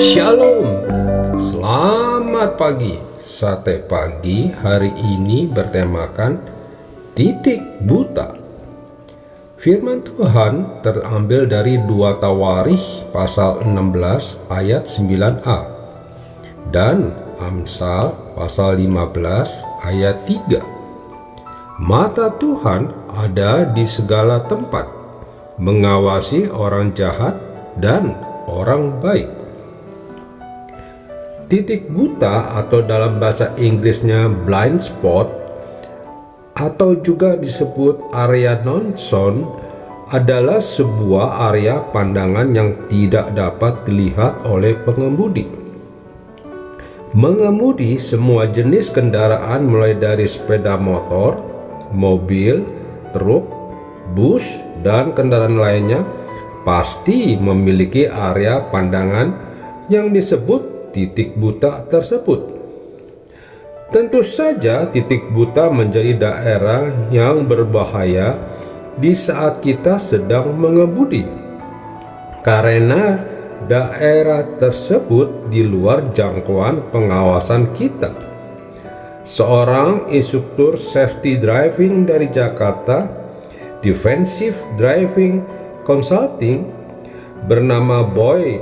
Shalom, selamat pagi. Sate pagi hari ini bertemakan titik buta. Firman Tuhan terambil dari 2 Tawarikh pasal 16 ayat 9a dan Amsal pasal 15 ayat 3. Mata Tuhan ada di segala tempat, mengawasi orang jahat dan orang baik. Titik buta atau dalam bahasa Inggrisnya blind spot atau juga disebut area non-zone adalah sebuah area pandangan yang tidak dapat dilihat oleh pengemudi. Mengemudi semua jenis kendaraan mulai dari sepeda motor, mobil, truk, bus, dan kendaraan lainnya pasti memiliki area pandangan yang disebut titik buta tersebut. Tentu saja titik buta menjadi daerah yang berbahaya di saat kita sedang mengemudi, karena daerah tersebut di luar jangkauan pengawasan kita. Seorang instruktur safety driving dari Jakarta, Defensive Driving Consulting, bernama Boy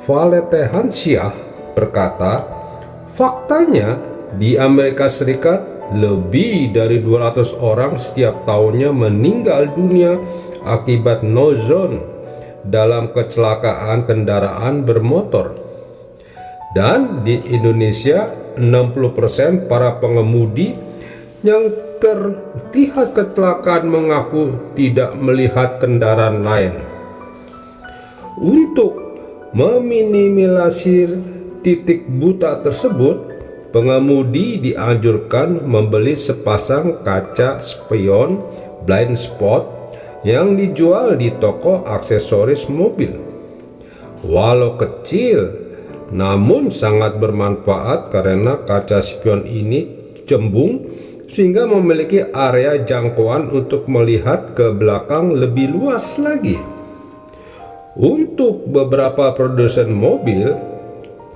Valetehansyah berkata, faktanya di Amerika Serikat lebih dari 200 orang setiap tahunnya meninggal dunia akibat no zone dalam kecelakaan kendaraan bermotor. Dan di Indonesia 60% para pengemudi yang terlihat kecelakaan mengaku tidak melihat kendaraan lain. Untuk meminimalisir titik buta tersebut, pengemudi dianjurkan membeli sepasang kaca spion blind spot yang dijual di toko aksesoris mobil. Walau kecil, namun sangat bermanfaat karena kaca spion ini cembung sehingga memiliki area jangkauan untuk melihat ke belakang lebih luas lagi. Untuk beberapa produsen mobil,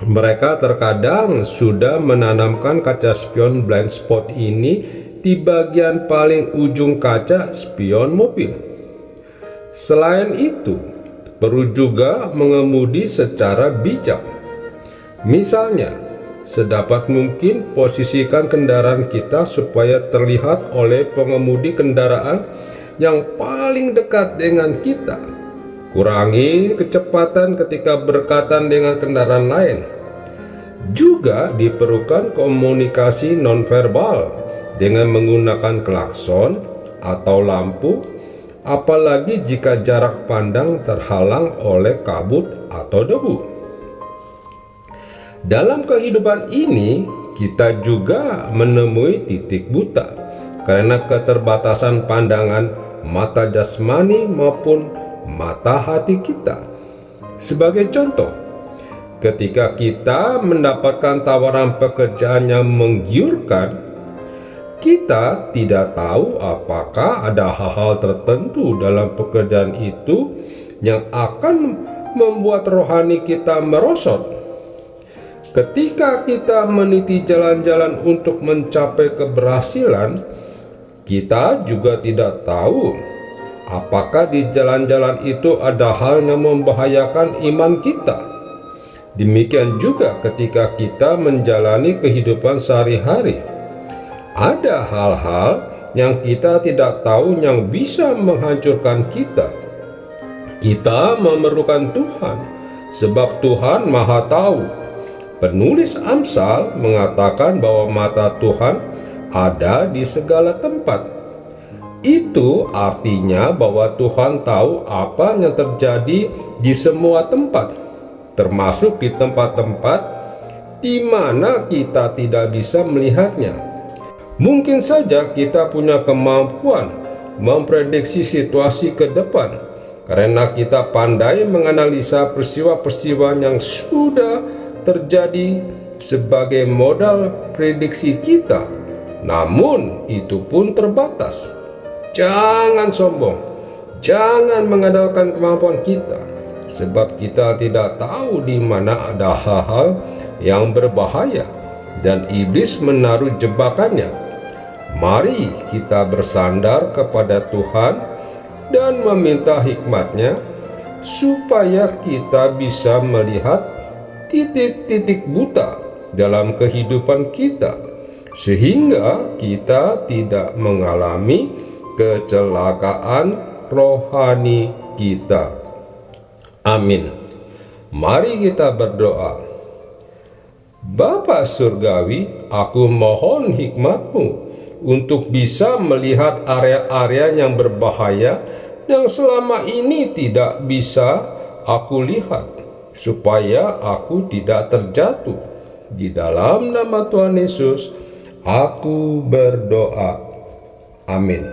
mereka terkadang sudah menanamkan kaca spion blind spot ini di bagian paling ujung kaca spion mobil. Selain itu, perlu juga mengemudi secara bijak. Misalnya, sedapat mungkin posisikan kendaraan kita supaya terlihat oleh pengemudi kendaraan yang paling dekat dengan kita. Kurangi kecepatan ketika berdekatan dengan kendaraan lain. Juga diperlukan komunikasi nonverbal dengan menggunakan klakson atau lampu, apalagi jika jarak pandang terhalang oleh kabut atau debu. Dalam kehidupan ini, kita juga menemui titik buta karena keterbatasan pandangan mata jasmani maupun mata hati kita. Sebagai contoh, ketika kita mendapatkan tawaran pekerjaan yang menggiurkan, kita tidak tahu apakah ada hal-hal tertentu dalam pekerjaan itu yang akan membuat rohani kita merosot. Ketika kita meniti jalan-jalan untuk mencapai keberhasilan, kita juga tidak tahu apakah di jalan-jalan itu ada hal yang membahayakan iman kita. Demikian juga ketika kita menjalani kehidupan sehari-hari. Ada hal-hal yang kita tidak tahu yang bisa menghancurkan kita. Kita memerlukan Tuhan, sebab Tuhan Maha Tahu. Penulis Amsal mengatakan bahwa mata Tuhan ada di segala tempat. Itu artinya bahwa Tuhan tahu apa yang terjadi di semua tempat, termasuk di tempat-tempat di mana kita tidak bisa melihatnya. Mungkin saja kita punya kemampuan memprediksi situasi ke depan, karena kita pandai menganalisa peristiwa-peristiwa yang sudah terjadi sebagai modal prediksi kita. Namun itu pun terbatas. Jangan sombong, jangan mengandalkan kemampuan kita, sebab kita tidak tahu di mana ada hal-hal yang berbahaya dan iblis menaruh jebakannya. Mari kita bersandar kepada Tuhan dan meminta hikmat-Nya supaya kita bisa melihat titik-titik buta dalam kehidupan kita, sehingga kita tidak mengalami kecelakaan rohani kita. Amin. Mari kita berdoa. Bapa Surgawi, aku mohon hikmat-Mu untuk bisa melihat area-area yang berbahaya yang selama ini tidak bisa aku lihat, supaya aku tidak terjatuh. Di dalam nama Tuhan Yesus, aku berdoa. Amin.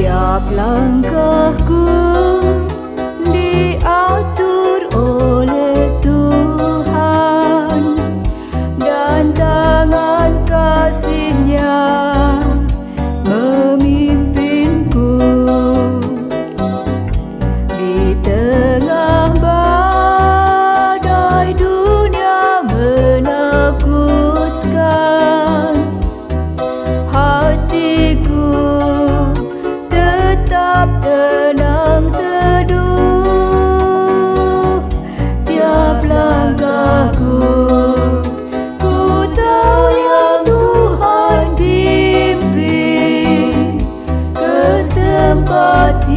Tiap langkahku diatur oleh Tuhan, dan tangan kasih-Nya memimpinku. Di tengah badai dunia menakutkan, hatiku tetap tenang teduh. Tiap langkahku ku tahu yang Tuhan pimpin ke tempat